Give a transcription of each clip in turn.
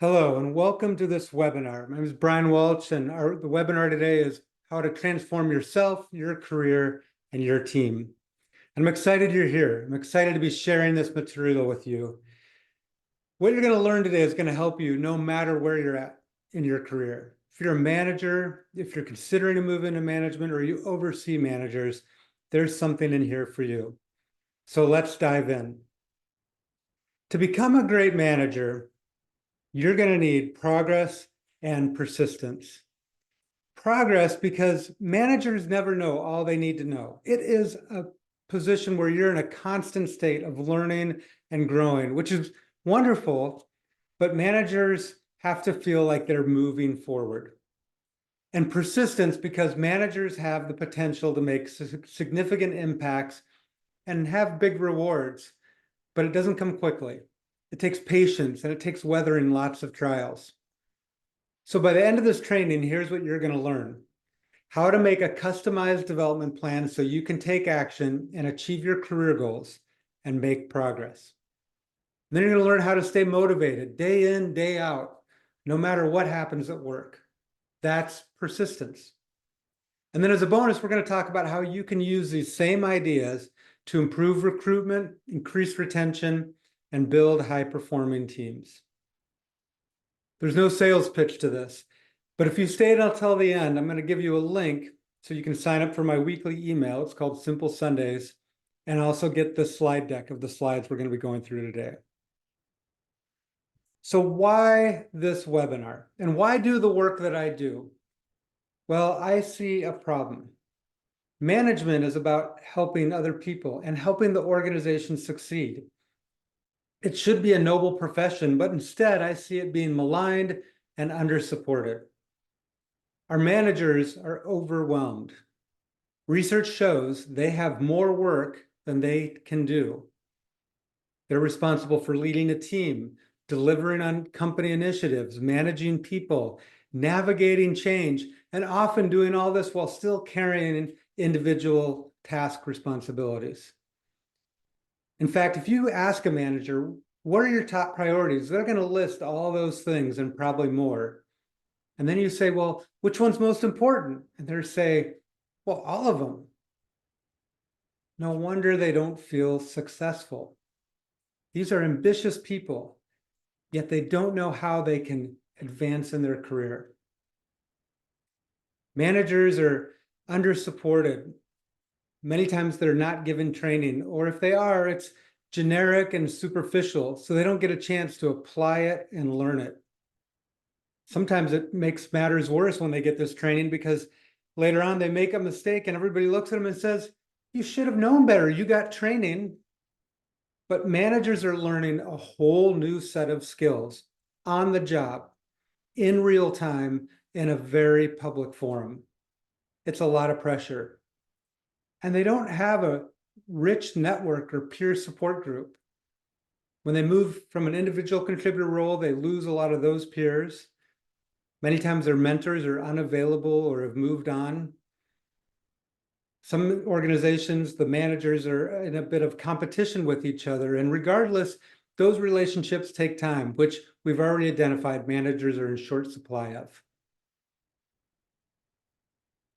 Hello and welcome to this webinar. My name is Brian Welch and the webinar today is how to transform yourself, your career, and your team. And I'm excited you're here. I'm excited to be sharing this material with you. What you're going to learn today is going to help you no matter where you're at in your career. If you're a manager, if you're considering a move into management, or you oversee managers, there's something in here for you. So let's dive in. To become a great manager, you're going to need progress and persistence. Progress because managers never know all they need to know. It is a position where you're in a constant state of learning and growing, which is wonderful, but managers have to feel like they're moving forward. And persistence because managers have the potential to make significant impacts and have big rewards, but it doesn't come quickly. It takes patience and it takes weathering lots of trials. So by the end of this training, here's what you're going to learn: how to make a customized development plan so you can take action and achieve your career goals and make progress. And then you're going to learn how to stay motivated day in, day out, no matter what happens at work. That's persistence. And then as a bonus, we're going to talk about how you can use these same ideas to improve recruitment, increase retention, and build high-performing teams. There's no sales pitch to this, but if you stay until the end, I'm going to give you a link so you can sign up for my weekly email. It's called Simple Sundays, and also get the slide deck of the slides we're going to be going through today. So why this webinar? And why do the work that I do? Well, I see a problem. Management is about helping other people and helping the organization succeed. It should be a noble profession, but instead I see it being maligned and under-supported. Our managers are overwhelmed. Research shows they have more work than they can do. They're responsible for leading a team, delivering on company initiatives, managing people, navigating change, and often doing all this while still carrying individual task responsibilities. In fact, if you ask a manager, what are your top priorities? They're going to list all those things and probably more. And then you say, well, which one's most important? And they say, well, all of them. No wonder they don't feel successful. These are ambitious people, yet they don't know how they can advance in their career. Managers are under-supported. Many times they're not given training, or if they are, it's generic and superficial, so they don't get a chance to apply it and learn it. Sometimes it makes matters worse when they get this training because later on they make a mistake and everybody looks at them and says, you should have known better, you got training. But managers are learning a whole new set of skills on the job, in real time, in a very public forum. It's a lot of pressure. And they don't have a rich network or peer support group. When they move from an individual contributor role, they lose a lot of those peers. Many times their mentors are unavailable or have moved on. Some organizations, the managers are in a bit of competition with each other. And regardless, those relationships take time, which we've already identified managers are in short supply of.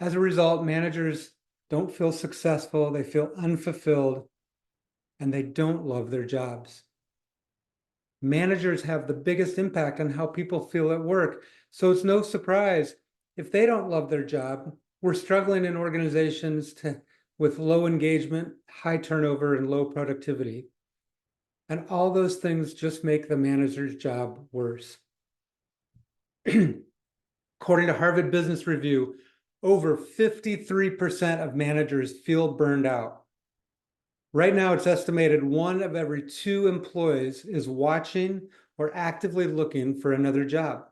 As a result, managers don't feel successful, they feel unfulfilled, and they don't love their jobs. Managers have the biggest impact on how people feel at work, so it's no surprise if they don't love their job. We're struggling in organizations with low engagement, high turnover, and low productivity. And all those things just make the manager's job worse. According to Harvard Business Review, over 53% of managers feel burned out. Right now, it's estimated 1 of every 2 employees is watching or actively looking for another job.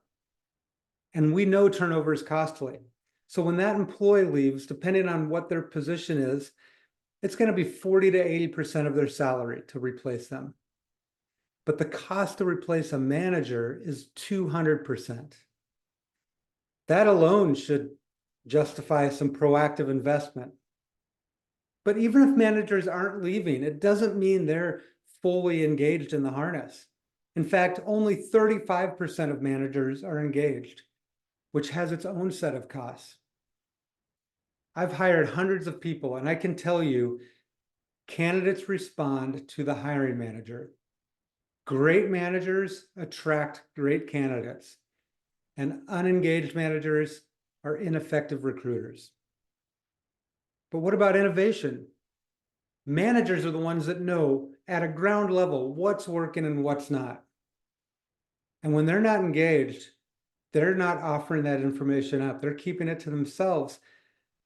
And we know turnover is costly. So when that employee leaves, depending on what their position is, it's going to be 40 to 80% of their salary to replace them. But the cost to replace a manager is 200%. That alone should justify some proactive investment. But even if managers aren't leaving, it doesn't mean they're fully engaged in the harness. In fact, only 35% of managers are engaged, which has its own set of costs. I've hired hundreds of people, and I can tell you, candidates respond to the hiring manager. Great managers attract great candidates, and unengaged managers are ineffective recruiters. But what about innovation? Managers are the ones that know at a ground level what's working and what's not. And when they're not engaged, they're not offering that information up. They're keeping it to themselves.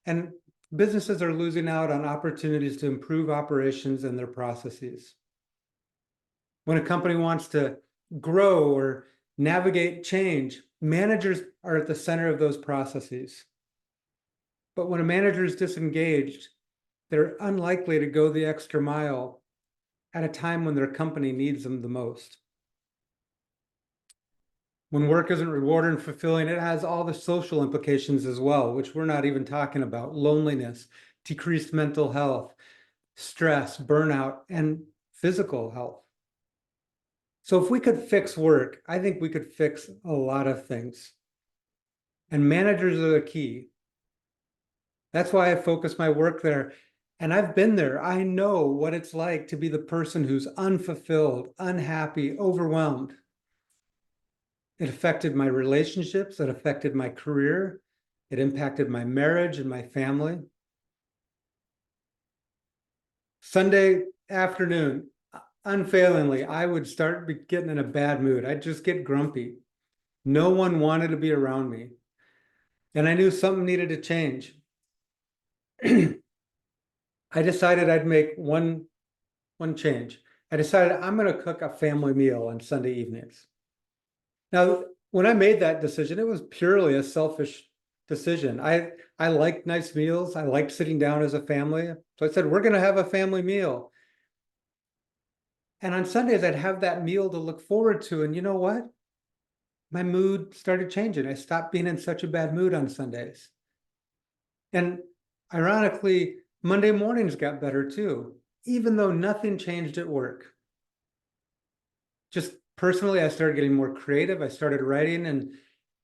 And businesses are losing out on opportunities to improve operations and their processes. When a company wants to grow or navigate change, managers are at the center of those processes. But when a manager is disengaged, they're unlikely to go the extra mile at a time when their company needs them the most. When work isn't rewarded and fulfilling, it has all the social implications as well, which we're not even talking about: loneliness, decreased mental health, stress, burnout, and physical health. So if we could fix work, I think we could fix a lot of things. And managers are the key. That's why I focus my work there. And I've been there. I know what it's like to be the person who's unfulfilled, unhappy, overwhelmed. It affected my relationships. It affected my career. It impacted my marriage and my family. Sunday afternoon, unfailingly, I would start getting in a bad mood. I'd just get grumpy. No one wanted to be around me. And I knew something needed to change. I decided I'd make one change. I decided I'm going to cook a family meal on Sunday evenings. Now, when I made that decision, it was purely a selfish decision. I liked nice meals. I liked sitting down as a family. So I said, we're going to have a family meal. And on Sundays, I'd have that meal to look forward to. And you know what? My mood started changing. I stopped being in such a bad mood on Sundays. And ironically, Monday mornings got better too, even though nothing changed at work. Just personally, I started getting more creative. I started writing, and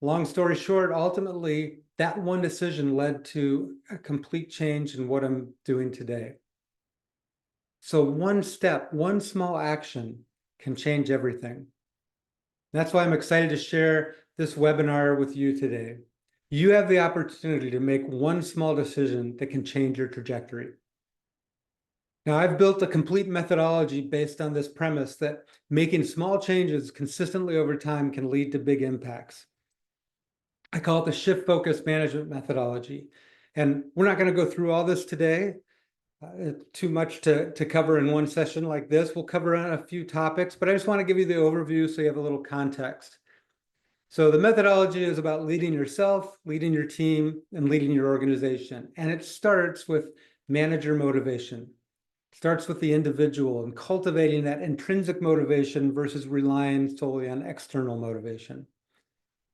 long story short, ultimately, that one decision led to a complete change in what I'm doing today. So one step, one small action can change everything. That's why I'm excited to share this webinar with you today. You have the opportunity to make one small decision that can change your trajectory. Now, I've built a complete methodology based on this premise that making small changes consistently over time can lead to big impacts. I call it the shift focus management methodology. And we're not going to go through all this today. Too much to cover in one session like this. We'll cover on a few topics, but I just want to give you the overview so you have a little context. So the methodology is about leading yourself, leading your team, and leading your organization. And it starts with manager motivation. It starts with the individual and cultivating that intrinsic motivation versus relying solely on external motivation.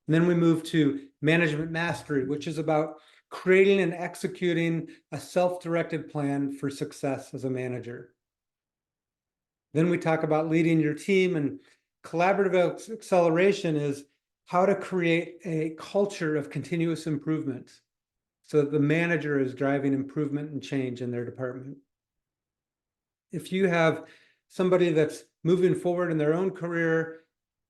And then we move to management mastery, which is about creating and executing a self-directed plan for success as a manager. Then we talk about leading your team, and collaborative acceleration is how to create a culture of continuous improvement so that the manager is driving improvement and change in their department. If you have somebody that's moving forward in their own career,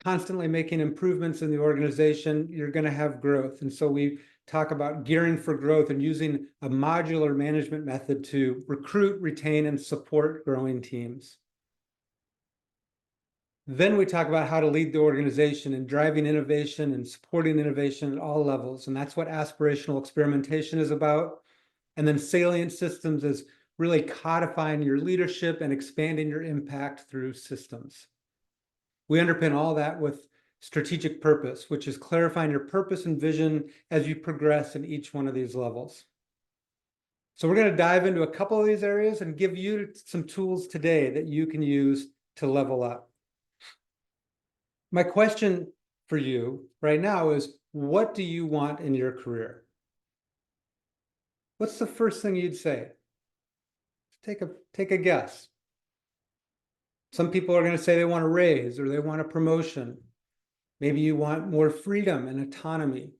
constantly making improvements in the organization, you're going to have growth. And so we talk about gearing for growth and using a modular management method to recruit, retain, and support growing teams. Then we talk about how to lead the organization and driving innovation and supporting innovation at all levels. And that's what aspirational experimentation is about. And then salient systems is really codifying your leadership and expanding your impact through systems. We underpin all that with strategic purpose, which is clarifying your purpose and vision as you progress in each one of these levels. So we're going to dive into a couple of these areas and give you some tools today that you can use to level up. My question for you right now is, what do you want in your career? What's the first thing you'd say? Take a guess. Some people are going to say they want a raise or they want a promotion. Maybe you want more freedom and autonomy.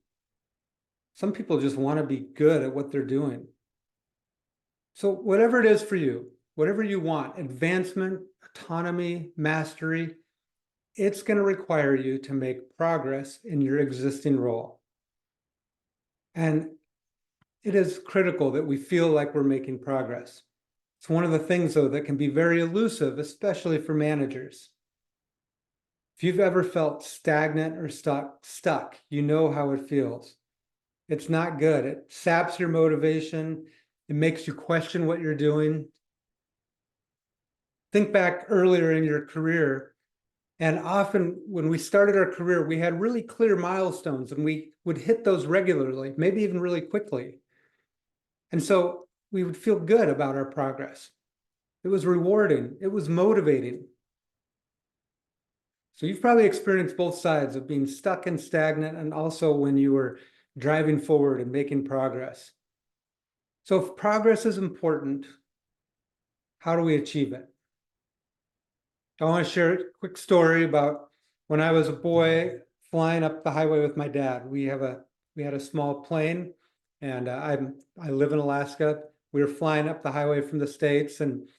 Some people just want to be good at what they're doing. So whatever it is for you, whatever you want, advancement, autonomy, mastery, it's going to require you to make progress in your existing role. And it is critical that we feel like we're making progress. It's one of the things, though, that can be very elusive, especially for managers. If you've ever felt stagnant or stuck, you know how it feels. It's not good. It saps your motivation. It makes you question what you're doing. Think back earlier in your career, and often when we started our career, we had really clear milestones and we would hit those regularly, maybe even really quickly. And so we would feel good about our progress. It was rewarding. It was motivating. So you've probably experienced both sides of being stuck and stagnant, and also when you were driving forward and making progress. So if progress is important, how do we achieve it? I want to share a quick story about when I was a boy flying up the highway with my dad. We had a small plane, and I live in Alaska. We were flying up the highway from the States, and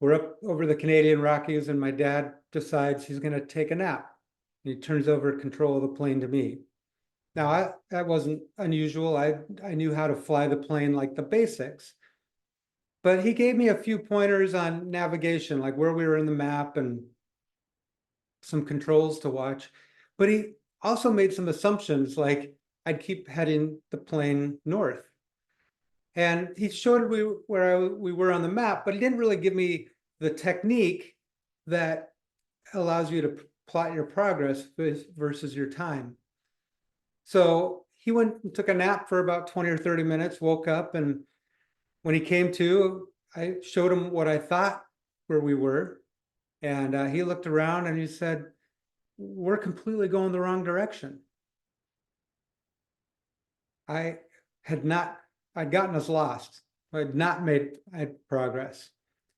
we're up over the Canadian Rockies, and my dad decides he's going to take a nap. He turns over control of the plane to me. Now, that wasn't unusual. I knew how to fly the plane, like the basics. But he gave me a few pointers on navigation, like where we were in the map and some controls to watch. But he also made some assumptions, like I'd keep heading the plane north. And he showed me where we were on the map, but he didn't really give me the technique that allows you to plot your progress versus your time. So he went and took a nap for about 20 or 30 minutes, woke up, and when he came to, I showed him what I thought where we were. And he looked around and he said, "We're completely going the wrong direction." I'd gotten us lost. I'd not made progress.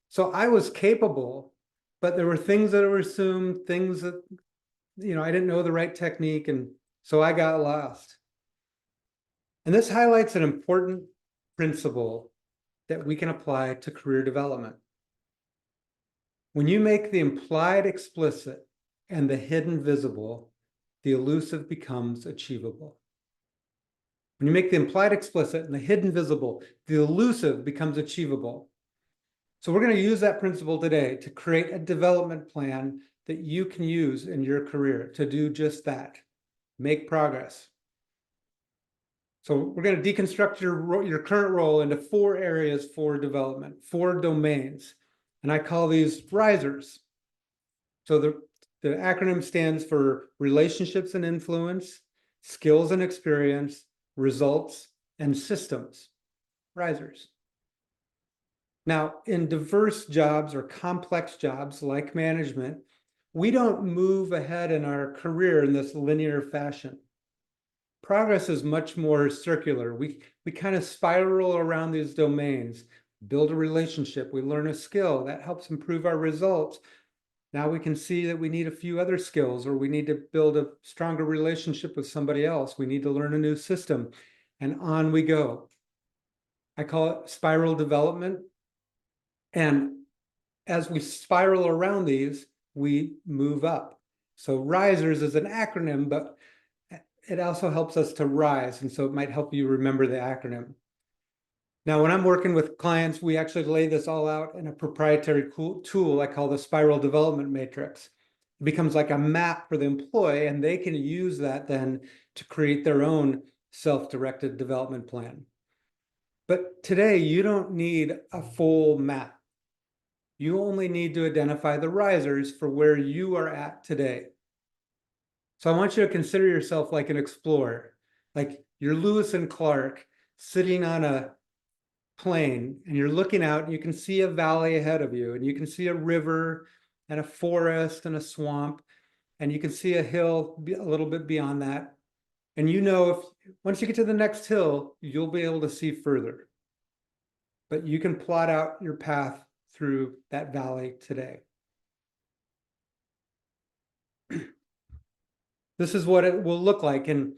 So I was capable, but there were things that were assumed, things that, I didn't know the right technique. And so I got lost. And this highlights an important principle that we can apply to career development. When you make the implied explicit and the hidden visible, the elusive becomes achievable. When you make the implied explicit and the hidden visible, the elusive becomes achievable. So we're going to use that principle today to create a development plan that you can use in your career to do just that, make progress. So we're going to deconstruct your current role into 4 areas for development, 4 domains, and I call these risers. So the acronym stands for relationships and influence, skills and experience, results, and systems, risers. Now, in diverse jobs or complex jobs like management, we don't move ahead in our career in this linear fashion. Progress is much more circular. We kind of spiral around these domains, build a relationship, we learn a skill that helps improve our results. Now we can see that we need a few other skills, or we need to build a stronger relationship with somebody else. We need to learn a new system, and on we go. I call it spiral development. And as we spiral around these, we move up. So risers is an acronym, but it also helps us to rise. And so it might help you remember the acronym. Now, when I'm working with clients, we actually lay this all out in a proprietary tool I call the Spiral Development Matrix. It becomes like a map for the employee, and they can use that then to create their own self-directed development plan. But today, you don't need a full map. You only need to identify the risers for where you are at today. So I want you to consider yourself like an explorer, like you're Lewis and Clark sitting on a plane, and you're looking out and you can see a valley ahead of you, and you can see a river and a forest and a swamp, and you can see a hill a little bit beyond that. And if once you get to the next hill, you'll be able to see further. But you can plot out your path through that valley today. This is what it will look like. And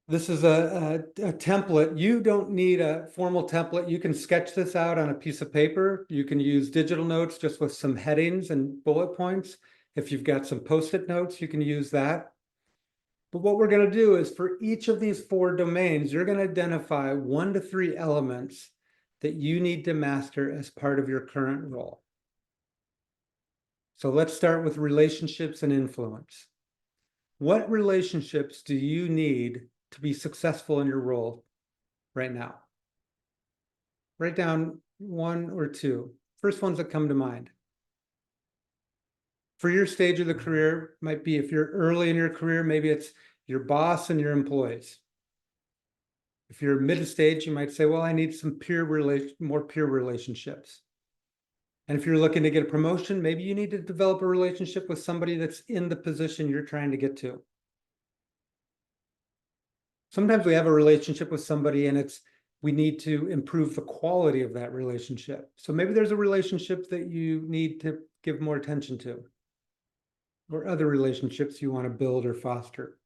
this is a template. You don't need a formal template. You can sketch this out on a piece of paper. You can use digital notes just with some headings and bullet points. If you've got some Post-it notes, you can use that. But what we're going to do is for each of these 4 domains, you're going to identify 1 to 3 elements that you need to master as part of your current role. So let's start with relationships and influence. What relationships do you need to be successful in your role right now? Write down 1 or 2. First ones that come to mind. For your stage of the career, might be if you're early in your career, maybe it's your boss and your employees. If you're mid-stage, you might say, well, I need some more peer relationships. And if you're looking to get a promotion, maybe you need to develop a relationship with somebody that's in the position you're trying to get to. Sometimes we have a relationship with somebody and we need to improve the quality of that relationship. So maybe there's a relationship that you need to give more attention to, or other relationships you want to build or foster.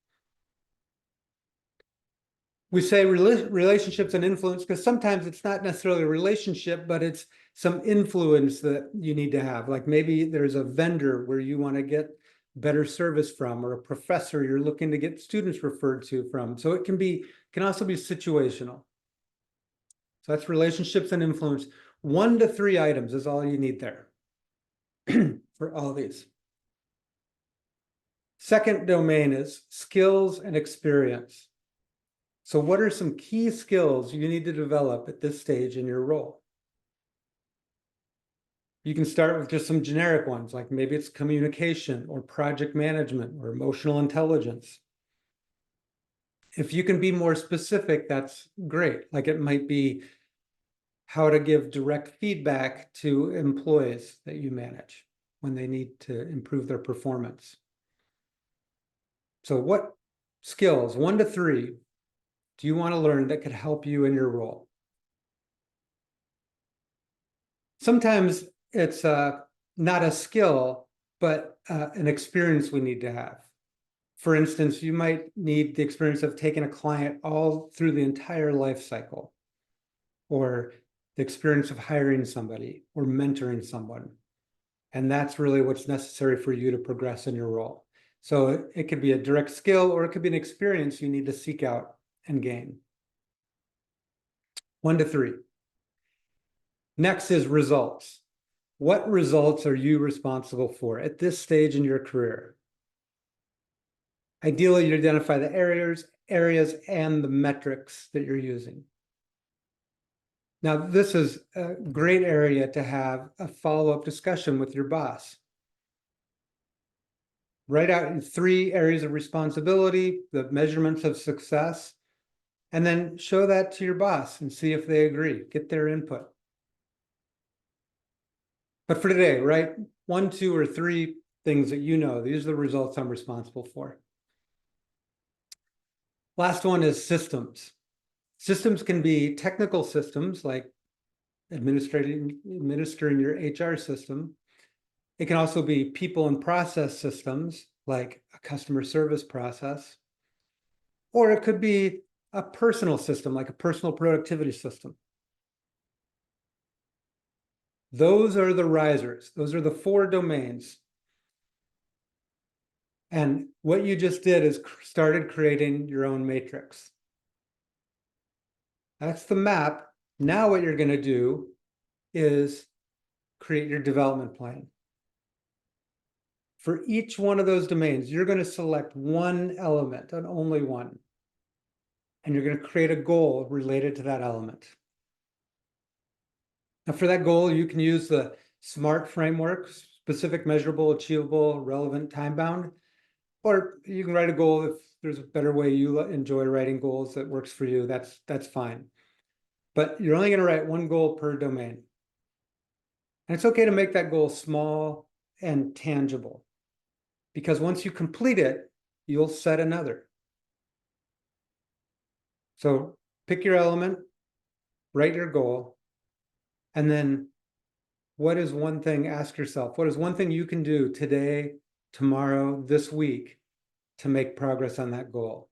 We say relationships and influence because sometimes it's not necessarily a relationship, but it's some influence that you need to have. Like maybe there's a vendor where you want to get better service from, or a professor you're looking to get students referred to from. So it can also be situational. So that's relationships and influence. 1 to 3 items is all you need there for all these. Second domain is skills and experience. So what are some key skills you need to develop at this stage in your role? You can start with just some generic ones, like maybe it's communication or project management or emotional intelligence. If you can be more specific, that's great. Like it might be how to give direct feedback to employees that you manage when they need to improve their performance. So what skills, 1 to 3, do you want to learn that could help you in your role? Sometimes it's not a skill, but an experience we need to have. For instance, you might need the experience of taking a client all through the entire life cycle, or the experience of hiring somebody or mentoring someone. And that's really what's necessary for you to progress in your role. So it could be a direct skill, or it could be an experience you need to seek out and gain. 1 to 3. Next is results. What results are you responsible for at this stage in your career? Ideally, you identify the areas and the metrics that you're using. Now, this is a great area to have a follow-up discussion with your boss. Write out 3 areas of responsibility, the measurements of success, and then show that to your boss and see if they agree. Get their input. But for today, write 1, 2, or 3 things that you know. These are the results I'm responsible for. Last one is systems. Systems can be technical systems like administering your HR system. It can also be people and process systems like a customer service process. Or it could be a personal system like a personal productivity system. Those are the risers. Those are the 4 domains. And what you just did is started creating your own matrix. That's the map. Now what you're going to do is create your development plan. For each one of those domains, you're going to select one element and only one. And you're going to create a goal related to that element. Now for that goal, you can use the SMART framework: specific, measurable, achievable, relevant, time-bound. Or you can write a goal if there's a better way you enjoy writing goals that works for you, that's fine. But you're only going to write 1 goal per domain. And it's okay to make that goal small and tangible, because once you complete it, you'll set another. So pick your element, write your goal, and then what is one thing, ask yourself, what is one thing you can do today tomorrow, this week to make progress on that goal.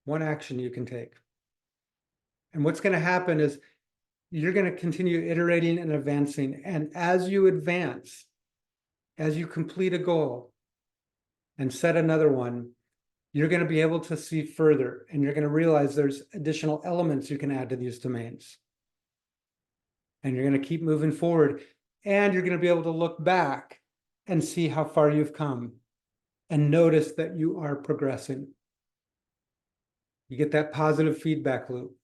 One action you can take. And what's going to happen is you're going to continue iterating and advancing. And as you advance, as you complete a goal and set another one, you're going to be able to see further, and you're going to realize there's additional elements you can add to these domains. And you're going to keep moving forward, and you're going to be able to look back and see how far you've come and notice that you are progressing. You get that positive feedback loop.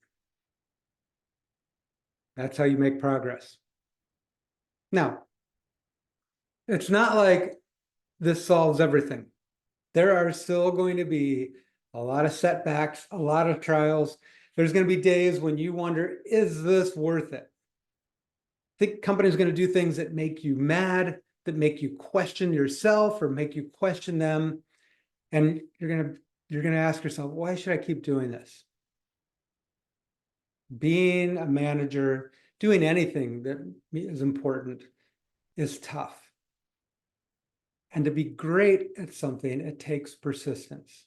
That's how you make progress. Now, it's not like this solves everything. There are still going to be a lot of setbacks, a lot of trials. There's going to be days when you wonder, is this worth it? I think companies are going to do things that make you mad, that make you question yourself or make you question them. And you're going to ask yourself, why should I keep doing this? Being a manager, doing anything that is important is tough. And to be great at something, it takes persistence.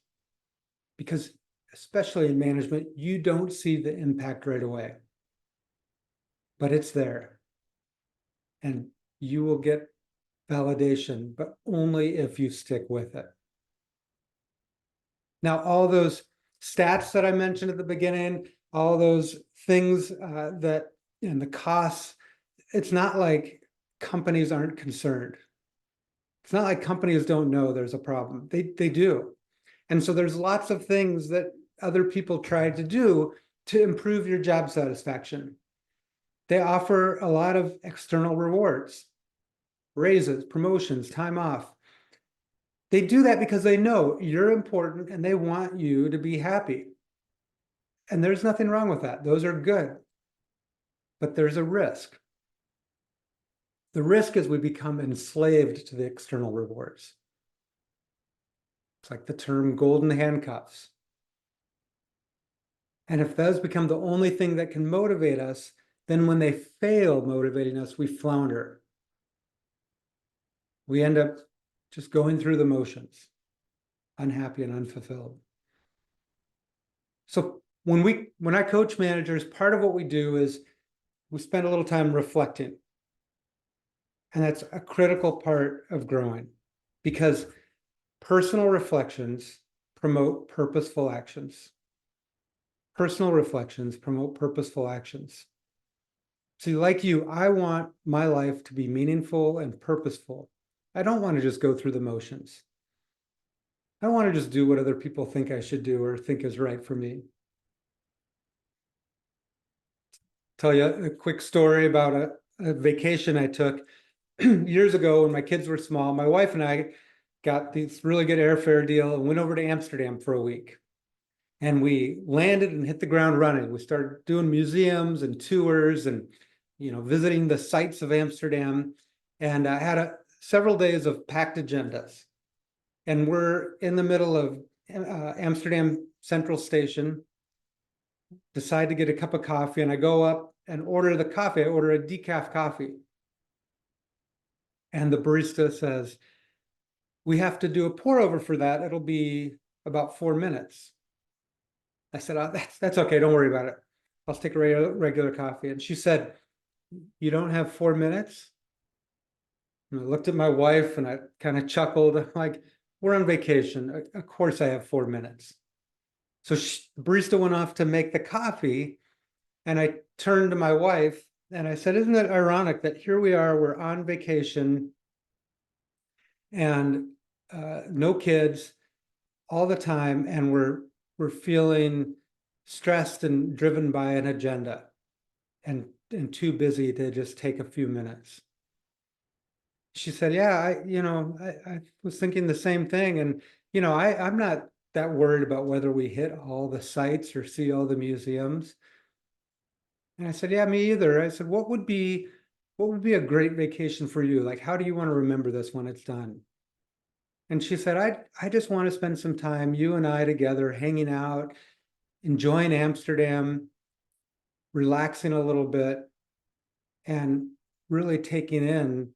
Because especially in management, you don't see the impact right away. But it's there. And you will get validation, but only if you stick with it. Now, all those stats that I mentioned at the beginning, all those things and the costs, it's not like companies aren't concerned. It's not like companies don't know there's a problem. They do. And so there's lots of things that other people try to do to improve your job satisfaction. They offer a lot of external rewards, raises, promotions, time off. They do that because they know you're important and they want you to be happy. And there's nothing wrong with that. Those are good. But there's a risk. The risk is we become enslaved to the external rewards. It's like the term golden handcuffs. And if those become the only thing that can motivate us, then when they fail motivating us, we flounder. We end up just going through the motions, unhappy and unfulfilled. So when I coach managers, part of what we do is we spend a little time reflecting. And that's a critical part of growing, because personal reflections promote purposeful actions. Personal reflections promote purposeful actions. See, like you, I want my life to be meaningful and purposeful. I don't want to just go through the motions. I don't want to just do what other people think I should do or think is right for me. Tell you a quick story about a vacation I took years ago when my kids were small. My wife and I got this really good airfare deal and went over to Amsterdam for a week. And we landed and hit the ground running. We started doing museums and tours and, visiting the sights of Amsterdam. And I had several days of packed agendas. And we're in the middle of Amsterdam Central Station, decide to get a cup of coffee, and I go up and order the coffee. I order a decaf coffee. And the barista says, we have to do a pour over for that. It'll be about 4 minutes. I said, oh, that's okay. Don't worry about it. I'll take a regular coffee. And she said, you don't have 4 minutes? And I looked at my wife and I kind of chuckled. I'm like, we're on vacation. Of course I have 4 minutes. So the barista went off to make the coffee. And I turned to my wife and I said, isn't it ironic that here we are, we're on vacation and no kids all the time, and we're feeling stressed and driven by an agenda and too busy to just take a few minutes. She said, yeah, I was thinking the same thing. And, I'm not that worried about whether we hit all the sites or see all the museums. And I said, yeah, me either. I said, what would be a great vacation for you? Like, how do you want to remember this when it's done? And she said, I just want to spend some time, you and I together, hanging out, enjoying Amsterdam, relaxing a little bit, and really taking in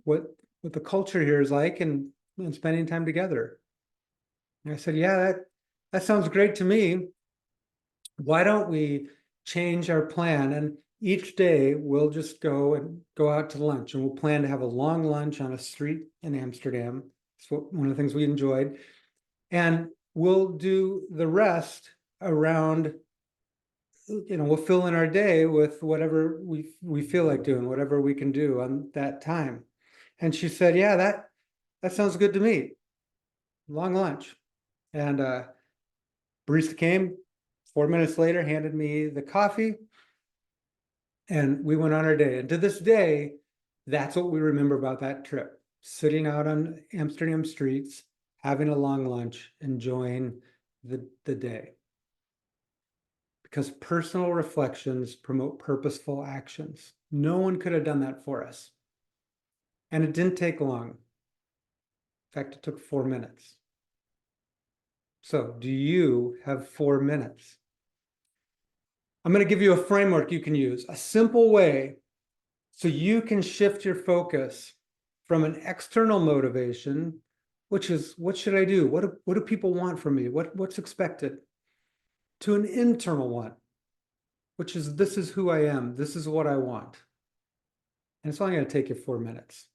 what what the culture here is like and spending time together. And I said, yeah, that sounds great to me. Why don't we change our plan? And each day we'll just go out to lunch, and we'll plan to have a long lunch on a street in Amsterdam. It's one of the things we enjoyed. And we'll do the rest around, we'll fill in our day with whatever we feel like doing, whatever we can do on that time. And she said, yeah, that sounds good to me. Long lunch. And barista came 4 minutes later, handed me the coffee, and we went on our day. And to this day, that's what we remember about that trip: sitting out on Amsterdam streets, having a long lunch, enjoying the day. Because personal reflections promote purposeful actions. No one could have done that for us. And it didn't take long. In fact, it took 4 minutes. So, do you have 4 minutes? I'm going to give you a framework you can use, a simple way so you can shift your focus from an external motivation, which is, what should I do? What do people want from me? What's expected? To an internal one, which is, this is who I am. This is what I want. And it's only going to take you 4 minutes.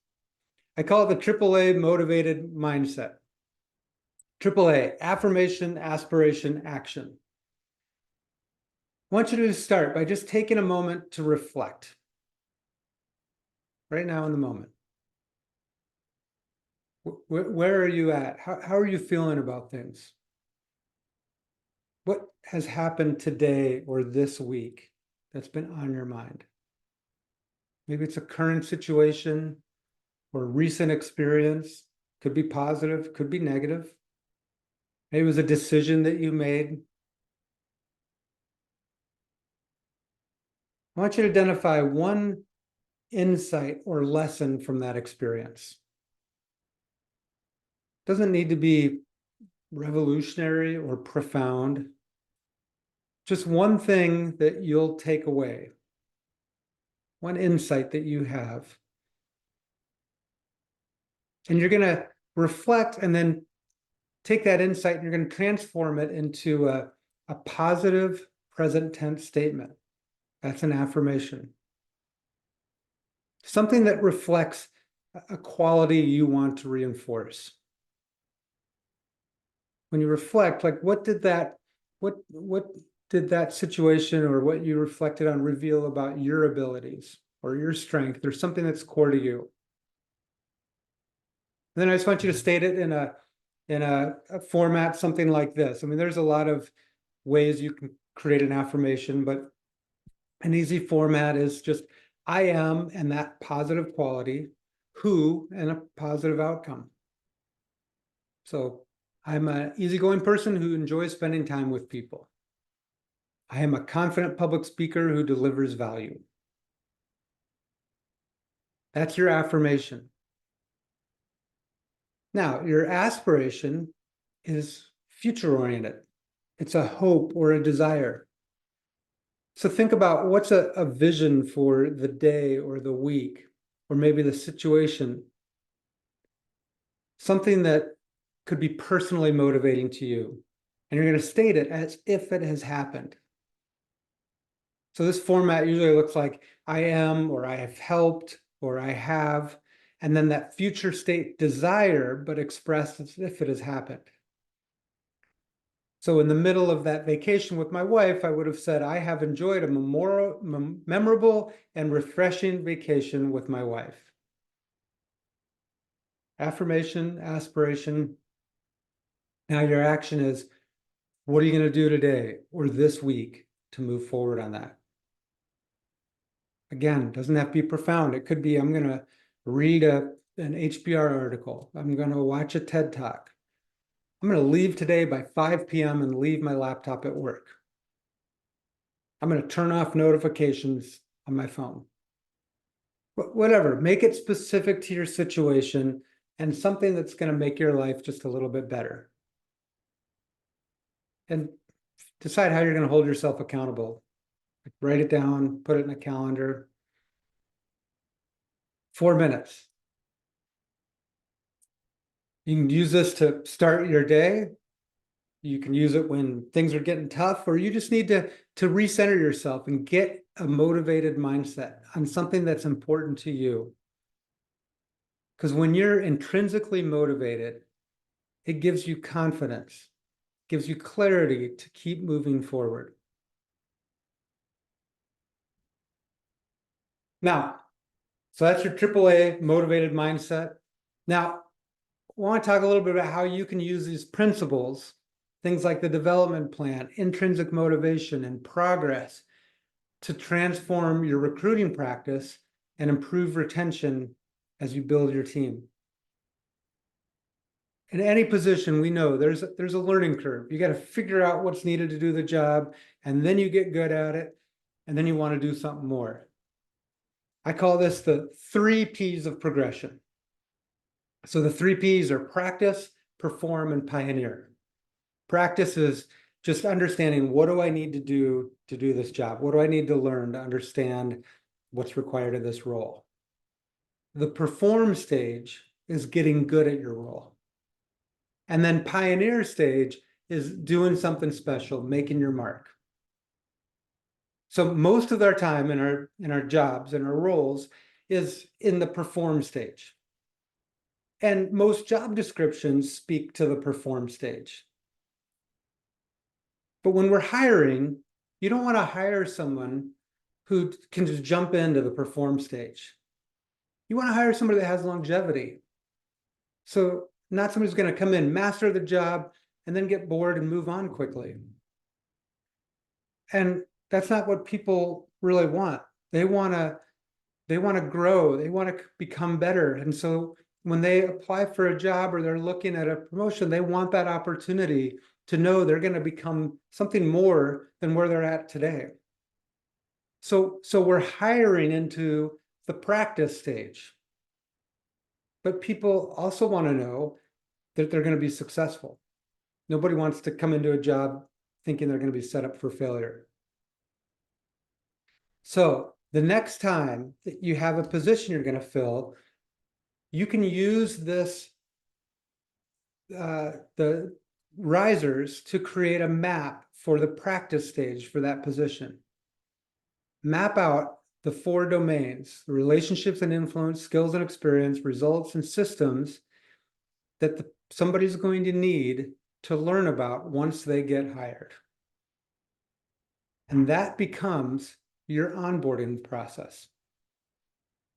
I call it the AAA motivated mindset. AAA, affirmation, aspiration, action. I want you to start by just taking a moment to reflect. Right now in the moment. Where are you at? How are you feeling about things? What has happened today or this week that's been on your mind? Maybe it's a current situation or recent experience. Could be positive, could be negative. Maybe it was a decision that you made. I want you to identify one insight or lesson from that experience. It doesn't need to be revolutionary or profound. Just one thing that you'll take away, one insight that you have. And you're going to reflect and then take that insight and you're going to transform it into a positive present tense statement. That's an affirmation. Something that reflects a quality you want to reinforce. When you reflect, like, what did that situation or what you reflected on reveal about your abilities or your strength or something that's core to you? And then I just want you to state it in a format, something like this. I mean, there's a lot of ways you can create an affirmation, but an easy format is just, I am, and that positive quality, who, and a positive outcome. So I'm an easygoing person who enjoys spending time with people. I am a confident public speaker who delivers value. That's your affirmation. Now, your aspiration is future-oriented. It's a hope or a desire. So think about what's a vision for the day or the week, or maybe the situation. Something that could be personally motivating to you. And you're going to state it as if it has happened. So this format usually looks like I am, or I have helped, or I have, and then that future state desire, but expressed as if it has happened. So in the middle of that vacation with my wife, I would have said, I have enjoyed a memorable and refreshing vacation with my wife. Affirmation, aspiration. Now your action is, what are you going to do today or this week to move forward on that? Again, it doesn't have to be profound. It could be, I'm going to read an HBR article. I'm going to watch a TED Talk. I'm going to leave today by 5 p.m. and leave my laptop at work. I'm going to turn off notifications on my phone. Whatever, make it specific to your situation and something that's going to make your life just a little bit better. And decide how you're going to hold yourself accountable. Write it down, put it in a calendar. 4 minutes. You can use this to start your day. You can use it when things are getting tough, or you just need to recenter yourself and get a motivated mindset on something that's important to you. Because when you're intrinsically motivated, it gives you confidence, gives you clarity to keep moving forward. Now, so that's your AAA motivated mindset. Now, I want to talk a little bit about how you can use these principles, things like the development plan, intrinsic motivation, and progress to transform your recruiting practice and improve retention as you build your team. In any position, we know there's a learning curve. You got to figure out what's needed to do the job, and then you get good at it, and then you want to do something more. I call this the 3 P's of progression. So the 3 P's are practice, perform, and pioneer. Practice is just understanding, what do I need to do this job? What do I need to learn to understand what's required of this role? The perform stage is getting good at your role. And then pioneer stage is doing something special, making your mark. So most of our time in our jobs and our roles is in the perform stage. And most job descriptions speak to the perform stage. But when we're hiring, you don't want to hire someone who can just jump into the perform stage. You want to hire somebody that has longevity. So not somebody who's going to come in, master the job, and then get bored and move on quickly. And that's not what people really want. They want to grow. They want to become better. And so when they apply for a job or they're looking at a promotion, they want that opportunity to know they're going to become something more than where they're at today. So we're hiring into the practice stage. But people also want to know that they're going to be successful. Nobody wants to come into a job thinking they're going to be set up for failure. So the next time that you have a position you're going to fill, you can use this, the risers, to create a map for the practice stage for that position. Map out the 4 domains: the relationships and influence, skills and experience, results and systems that somebody's going to need to learn about once they get hired. And that becomes your onboarding process.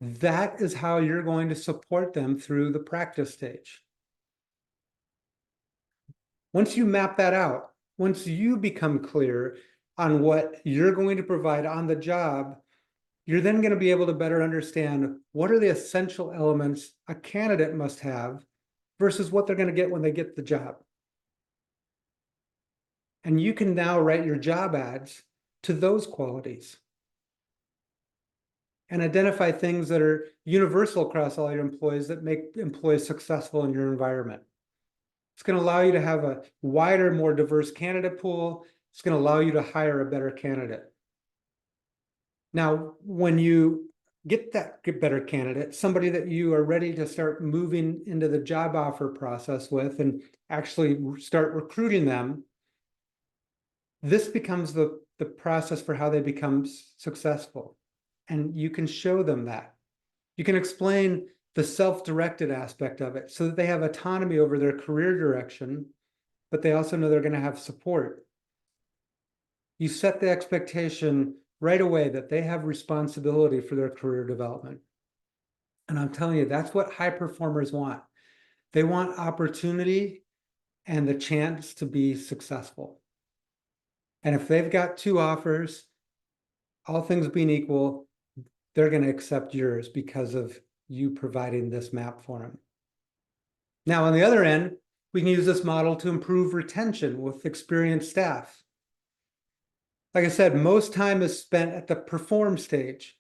That is how you're going to support them through the practice stage. Once you map that out, once you become clear on what you're going to provide on the job, you're then going to be able to better understand what are the essential elements a candidate must have versus what they're going to get when they get the job. And you can now write your job ads to those qualities and identify things that are universal across all your employees that make employees successful in your environment. It's going to allow you to have a wider, more diverse candidate pool. It's going to allow you to hire a better candidate. Now, when you get that better candidate, somebody that you are ready to start moving into the job offer process with and actually start recruiting them, this becomes the process for how they become successful. And you can show them that. You can explain the self-directed aspect of it so that they have autonomy over their career direction, but they also know they're going to have support. You set the expectation right away that they have responsibility for their career development. And I'm telling you, that's what high performers want. They want opportunity and the chance to be successful. And if they've got 2 offers, all things being equal, they're going to accept yours because of you providing this map for them. Now, on the other end, we can use this model to improve retention with experienced staff. Like I said, most time is spent at the perform stage.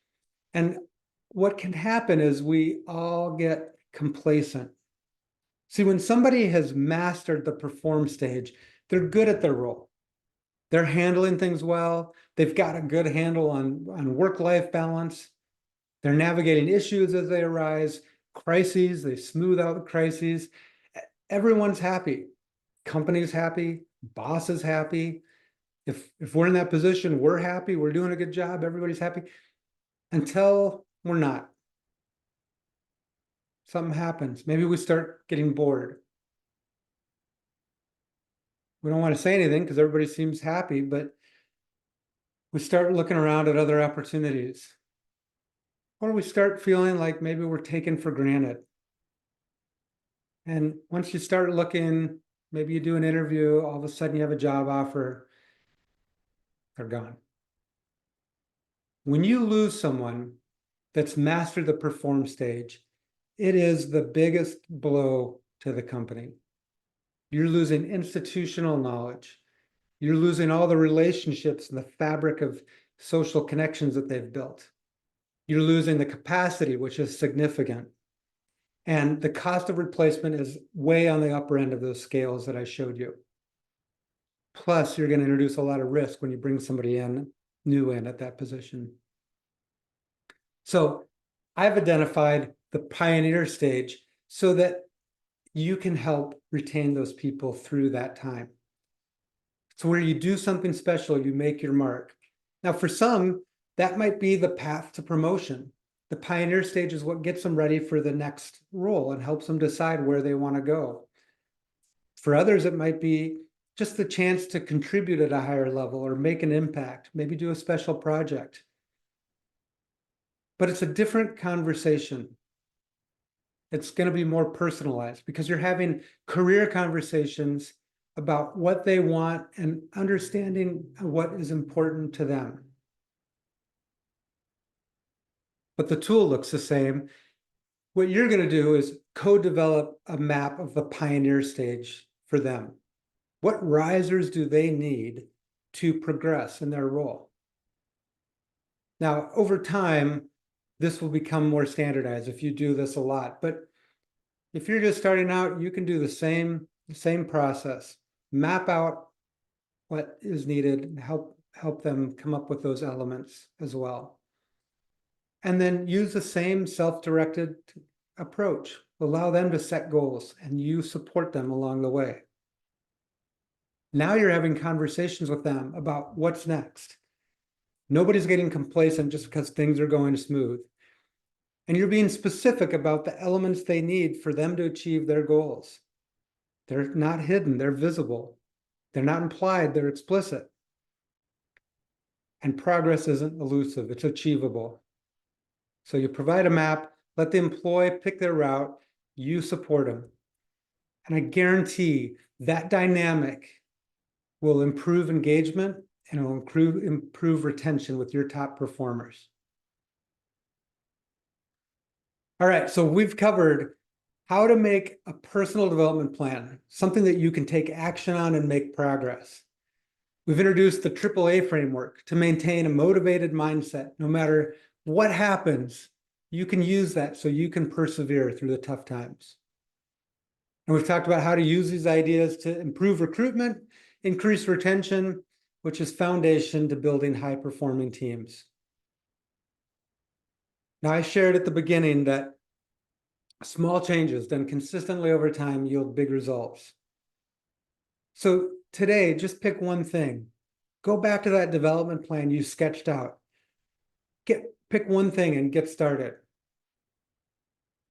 And what can happen is we all get complacent. See, when somebody has mastered the perform stage, they're good at their role. They're handling things well. They've got a good handle on work-life balance. They're navigating issues as they arise, crises, they smooth out the crises. everyone's happy. Company's happy, boss is happy. If we're in that position, we're happy, we're doing a good job, everybody's happy, until we're not. Something happens. Maybe we start getting bored. We don't want to say anything because everybody seems happy, but we start looking around at other opportunities. Or we start feeling like maybe we're taken for granted. And once you start looking, maybe you do an interview, all of a sudden you have a job offer, they're gone. When you lose someone that's mastered the perform stage, it is the biggest blow to the company. You're losing institutional knowledge. You're losing all the relationships and the fabric of social connections that they've built. You're losing the capacity, which is significant. And the cost of replacement is way on the upper end of those scales that I showed you. Plus, you're going to introduce a lot of risk when you bring somebody new in at that position. So I've identified the pioneer stage so that you can help retain those people through that time. So where you do something special, you make your mark. Now, for some, that might be the path to promotion. The pioneer stage is what gets them ready for the next role and helps them decide where they want to go. For others, it might be just the chance to contribute at a higher level or make an impact, maybe do a special project. But it's a different conversation. It's going to be more personalized because you're having career conversations about what they want and understanding what is important to them. But the tool looks the same. What you're going to do is co-develop a map of the pioneer stage for them. What risers do they need to progress in their role? Now, over time, this will become more standardized if you do this a lot. But if you're just starting out, you can do the same process. Map out what is needed and help them come up with those elements as well. And then use the same self-directed approach. Allow them to set goals and you support them along the way. Now you're having conversations with them about what's next. Nobody's getting complacent just because things are going smooth. And you're being specific about the elements they need for them to achieve their goals. They're not hidden, they're visible. They're not implied, they're explicit. And progress isn't elusive, it's achievable. So you provide a map, let the employee pick their route, you support them. And I guarantee that dynamic will improve engagement and it will improve retention with your top performers. All right, so we've covered how to make a personal development plan, something that you can take action on and make progress. We've introduced the AAA framework to maintain a motivated mindset. No matter what happens, you can use that so you can persevere through the tough times. And we've talked about how to use these ideas to improve recruitment, increase retention, which is foundation to building high-performing teams. Now, I shared at the beginning that small changes done consistently over time yield big results. So today, just pick one thing. Go back to that development plan you sketched out. Pick one thing and get started.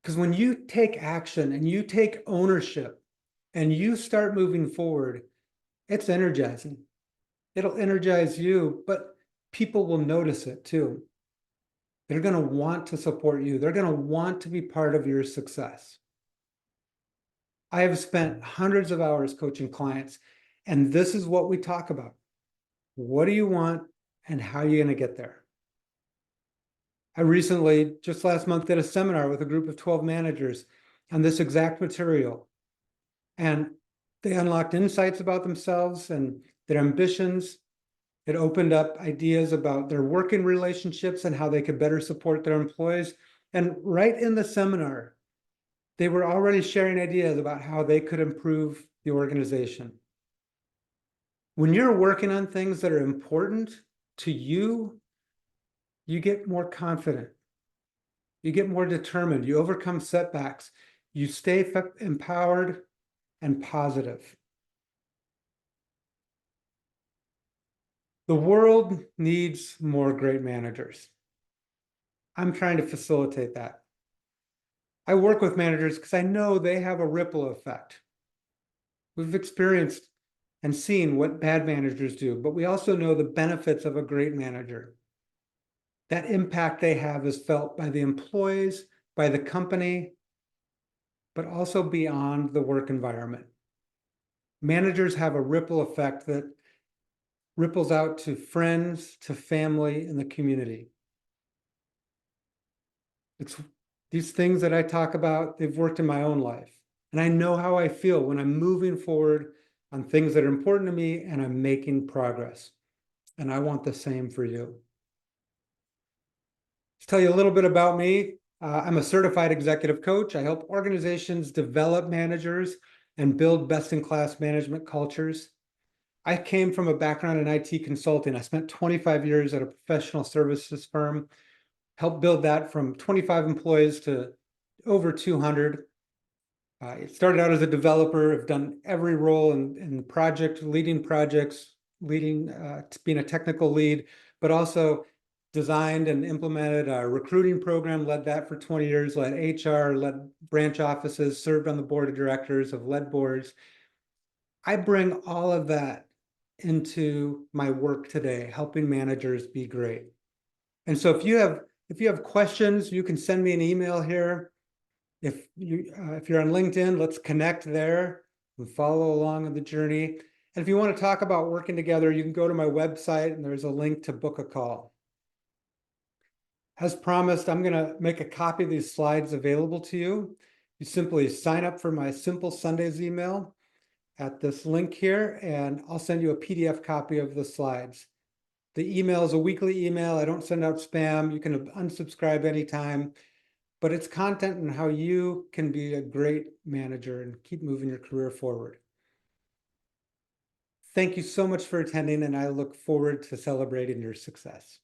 Because when you take action and you take ownership and you start moving forward, it's energizing. It'll energize you, but people will notice it too. They're going to want to support you. They're going to want to be part of your success. I have spent hundreds of hours coaching clients, and this is what we talk about. What do you want and how are you going to get there? I recently, just last month, did a seminar with a group of 12 managers on this exact material. And they unlocked insights about themselves and their ambitions. It opened up ideas about their working relationships and how they could better support their employees. And right in the seminar, they were already sharing ideas about how they could improve the organization. When you're working on things that are important to you, you get more confident. You get more determined. You overcome setbacks. You stay empowered and positive. The world needs more great managers. I'm trying to facilitate that. I work with managers because I know they have a ripple effect. We've experienced and seen what bad managers do, but we also know the benefits of a great manager. That impact they have is felt by the employees, by the company, but also beyond the work environment. Managers have a ripple effect that ripples out to friends, to family, and the community. It's these things that I talk about, they've worked in my own life. And I know how I feel when I'm moving forward on things that are important to me and I'm making progress. And I want the same for you. To tell you a little bit about me, I'm a certified executive coach. I help organizations develop managers and build best-in-class management cultures. I came from a background in IT consulting. I spent 25 years at a professional services firm, helped build that from 25 employees to over 200. I started out as a developer. I've done every role in project, leading projects, being a technical lead, but also designed and implemented a recruiting program, led that for 20 years, led HR, led branch offices, served on the board of directors, have led boards. I bring all of that into my work today, helping managers be great. And so if you have questions, you can send me an email here. If you're on LinkedIn, let's connect there and follow along on the journey. And if you want to talk about working together, you can go to my website and there's a link to book a call. As promised, I'm going to make a copy of these slides available to you. You simply sign up for my Simple Sundays email at this link here, and I'll send you a PDF copy of the slides. The email is a weekly email. I don't send out spam. You can unsubscribe anytime, but it's content on how you can be a great manager and keep moving your career forward. Thank you so much for attending, and I look forward to celebrating your success.